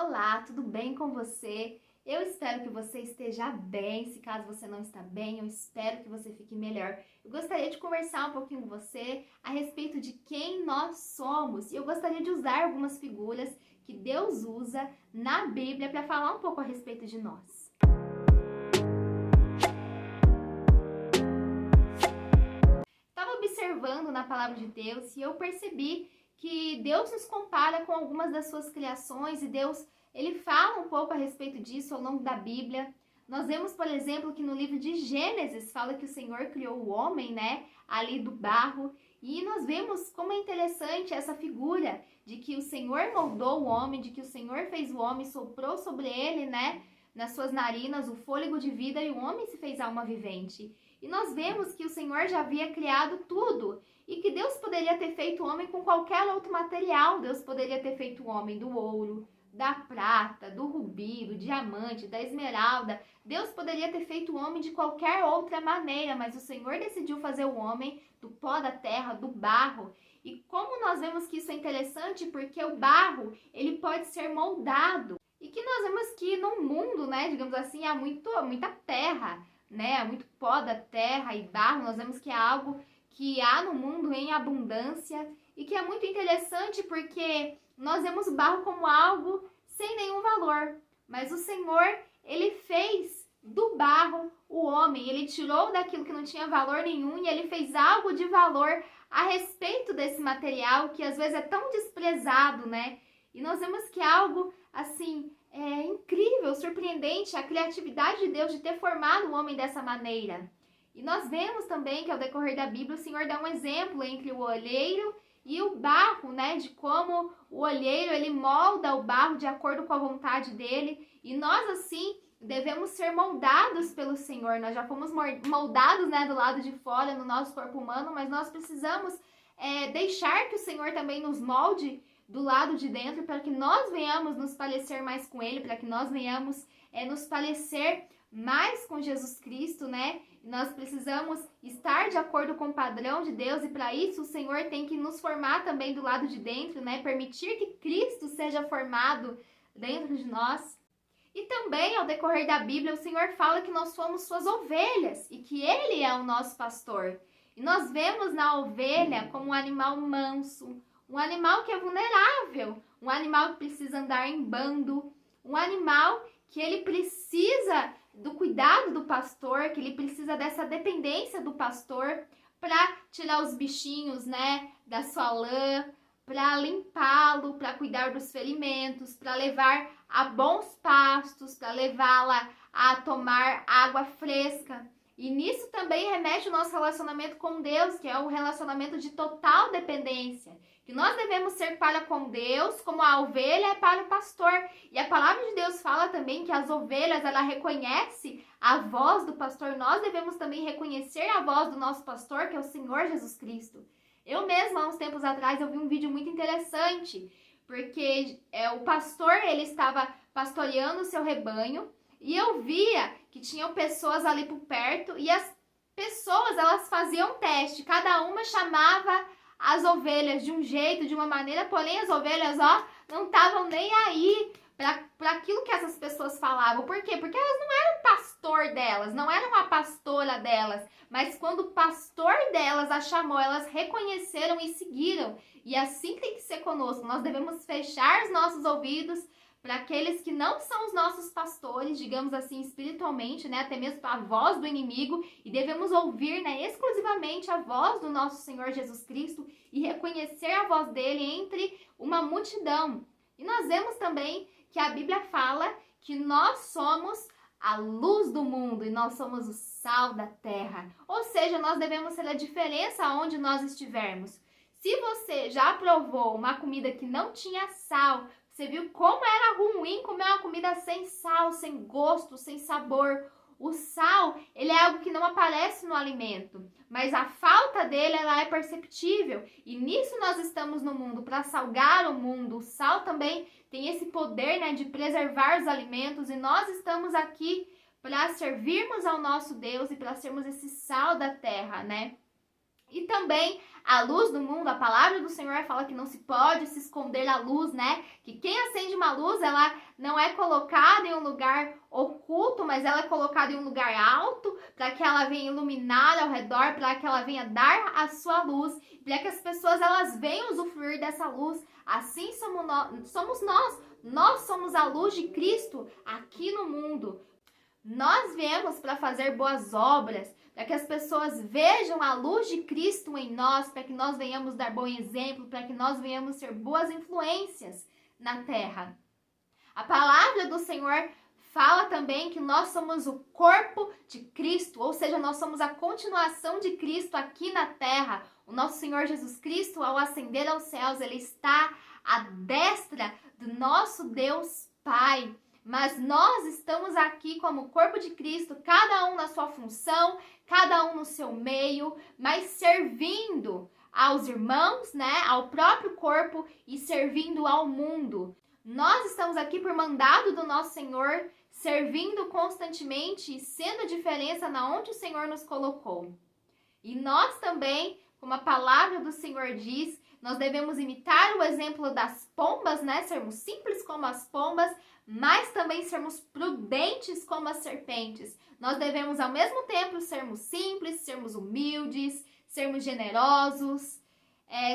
Olá, tudo bem com você? Eu espero que você esteja bem. Se caso você não está bem, eu espero que você fique melhor. Eu gostaria de conversar um pouquinho com você a respeito de quem nós somos. E eu gostaria de usar algumas figuras que Deus usa na Bíblia para falar um pouco a respeito de nós. Estava observando na palavra de Deus e eu percebi que Deus nos compara com algumas das suas criações e Deus, ele fala um pouco a respeito disso ao longo da Bíblia. Nós vemos, por exemplo, que no livro de Gênesis fala que o Senhor criou o homem, ali do barro. E nós vemos como é interessante essa figura de que o Senhor moldou o homem, de que o Senhor fez o homem, soprou sobre ele, nas suas narinas, o fôlego de vida e o homem se fez alma vivente. E nós vemos que o Senhor já havia criado tudo e que Deus poderia ter feito o homem com qualquer outro material. Deus poderia ter feito o homem do ouro, da prata, do rubi, do diamante, da esmeralda. Deus poderia ter feito o homem de qualquer outra maneira, mas o Senhor decidiu fazer o homem do pó da terra, do barro. E como nós vemos que isso é interessante, porque o barro, ele pode ser moldado. E que nós vemos que no mundo, digamos assim, há muita terra, há muito pó da terra e barro. Nós vemos que é algo que há no mundo em abundância e que é muito interessante porque nós vemos o barro como algo sem nenhum valor. Mas o Senhor, ele fez do barro o homem, ele tirou daquilo que não tinha valor nenhum e ele fez algo de valor a respeito desse material que às vezes é tão desprezado, E nós vemos que é algo assim, incrível, surpreendente, a criatividade de Deus de ter formado o homem dessa maneira. E nós vemos também que ao decorrer da Bíblia o Senhor dá um exemplo entre o olheiro e o barro, de como o olheiro ele molda o barro de acordo com a vontade dele. E nós assim devemos ser moldados pelo Senhor. Nós já fomos moldados, do lado de fora no nosso corpo humano, mas nós precisamos deixar que o Senhor também nos molde do lado de dentro para que nós venhamos nos parecer mais com Ele, para que nós venhamos nos parecer mais com Jesus Cristo, Nós precisamos estar de acordo com o padrão de Deus e para isso o Senhor tem que nos formar também do lado de dentro, Permitir que Cristo seja formado dentro de nós. E também, ao decorrer da Bíblia, o Senhor fala que nós somos suas ovelhas e que Ele é o nosso pastor. E nós vemos na ovelha como um animal manso, um animal que é vulnerável, um animal que precisa andar em bando, um animal que ele precisa do cuidado do pastor, que ele precisa dessa dependência do pastor para tirar os bichinhos, da sua lã, para limpá-lo, para cuidar dos ferimentos, para levar a bons pastos, para levá-la a tomar água fresca. E nisso também remete o nosso relacionamento com Deus, que é um relacionamento de total dependência. Que nós devemos ser para com Deus, como a ovelha é para o pastor. E a palavra de Deus fala também que as ovelhas, ela reconhece a voz do pastor. Nós devemos também reconhecer a voz do nosso pastor, que é o Senhor Jesus Cristo. Eu mesma, há uns tempos atrás, eu vi um vídeo muito interessante, porque o pastor, ele estava pastoreando o seu rebanho, e eu via que tinham pessoas ali por perto, e as pessoas, elas faziam teste, cada uma chamava as ovelhas de um jeito, de uma maneira, porém as ovelhas, não estavam nem aí para aquilo que essas pessoas falavam. Por quê? Porque elas não eram pastor delas, não eram a pastora delas, mas quando o pastor delas a chamou, elas reconheceram e seguiram. E assim tem que ser conosco, nós devemos fechar os nossos ouvidos para aqueles que não são os nossos pastores, digamos assim, espiritualmente, até mesmo a voz do inimigo, e devemos ouvir, exclusivamente a voz do nosso Senhor Jesus Cristo e reconhecer a voz dele entre uma multidão. E nós vemos também que a Bíblia fala que nós somos a luz do mundo e nós somos o sal da terra. Ou seja, nós devemos ser a diferença onde nós estivermos. Se você já provou uma comida que não tinha sal, você viu como era ruim comer uma comida sem sal, sem gosto, sem sabor. O sal, ele é algo que não aparece no alimento, mas a falta dele, ela é perceptível. E nisso nós estamos no mundo, para salgar o mundo. O sal também tem esse poder, de preservar os alimentos. E nós estamos aqui para servirmos ao nosso Deus e para sermos esse sal da terra, E também a luz do mundo, a palavra do Senhor fala que não se pode se esconder a luz, né? Que quem acende uma luz, ela não é colocada em um lugar oculto, mas ela é colocada em um lugar alto, para que ela venha iluminar ao redor, para que ela venha dar a sua luz, para que as pessoas elas venham usufruir dessa luz. Assim somos nós. Nós somos a luz de Cristo aqui no mundo. Nós viemos para fazer boas obras, para que as pessoas vejam a luz de Cristo em nós, para que nós venhamos dar bom exemplo, para que nós venhamos ser boas influências na terra. A palavra do Senhor fala também que nós somos o corpo de Cristo, ou seja, nós somos a continuação de Cristo aqui na terra. O nosso Senhor Jesus Cristo, ao ascender aos céus, ele está à destra do nosso Deus Pai. Mas nós estamos aqui como corpo de Cristo, cada um na sua função, cada um no seu meio, mas servindo aos irmãos, né, ao próprio corpo e servindo ao mundo. Nós estamos aqui por mandado do nosso Senhor, servindo constantemente e sendo a diferença na onde o Senhor nos colocou. E nós também, como a palavra do Senhor diz, nós devemos imitar o exemplo das pombas, né? Sermos simples como as pombas, mas também sermos prudentes como as serpentes. Nós devemos, ao mesmo tempo, sermos simples, sermos humildes, sermos generosos,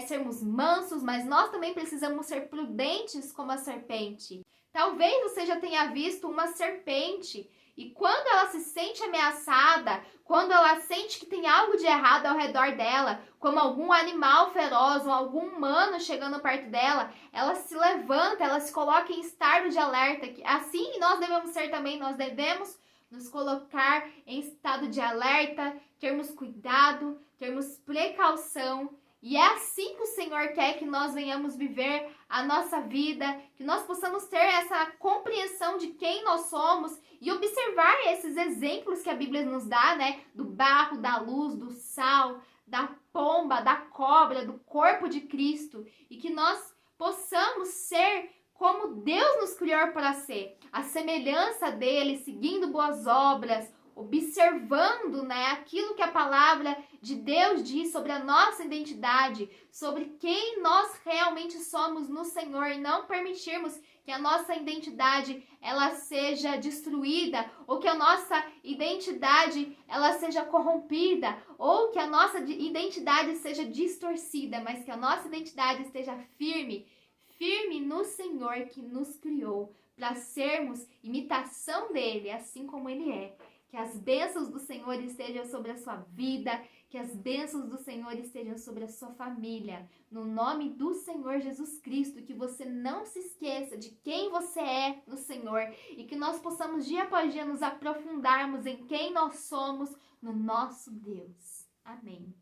sermos mansos, mas nós também precisamos ser prudentes como a serpente. Talvez você já tenha visto uma serpente e quando ela se sente ameaçada, quando ela sente que tem algo de errado ao redor dela, como algum animal feroz ou algum humano chegando perto dela, ela se levanta, ela se coloca em estado de alerta. Assim nós devemos ser também, nós devemos nos colocar em estado de alerta, termos cuidado, termos precaução. E é assim que o Senhor quer que nós venhamos viver a nossa vida, que nós possamos ter essa compreensão de quem nós somos e observar esses exemplos que a Bíblia nos dá, né? Do barro, da luz, do sal, da pomba, da cobra, do corpo de Cristo. E que nós possamos ser como Deus nos criou para ser, a semelhança dele, seguindo boas obras, observando, né, aquilo que a palavra de Deus diz sobre a nossa identidade, sobre quem nós realmente somos no Senhor e não permitirmos que a nossa identidade ela seja destruída ou que a nossa identidade ela seja corrompida ou que a nossa identidade seja distorcida, mas que a nossa identidade esteja firme no Senhor que nos criou para sermos imitação dele, assim como ele é. Que as bênçãos do Senhor estejam sobre a sua vida, que as bênçãos do Senhor estejam sobre a sua família. No nome do Senhor Jesus Cristo, que você não se esqueça de quem você é no Senhor e que nós possamos dia após dia nos aprofundarmos em quem nós somos no nosso Deus. Amém.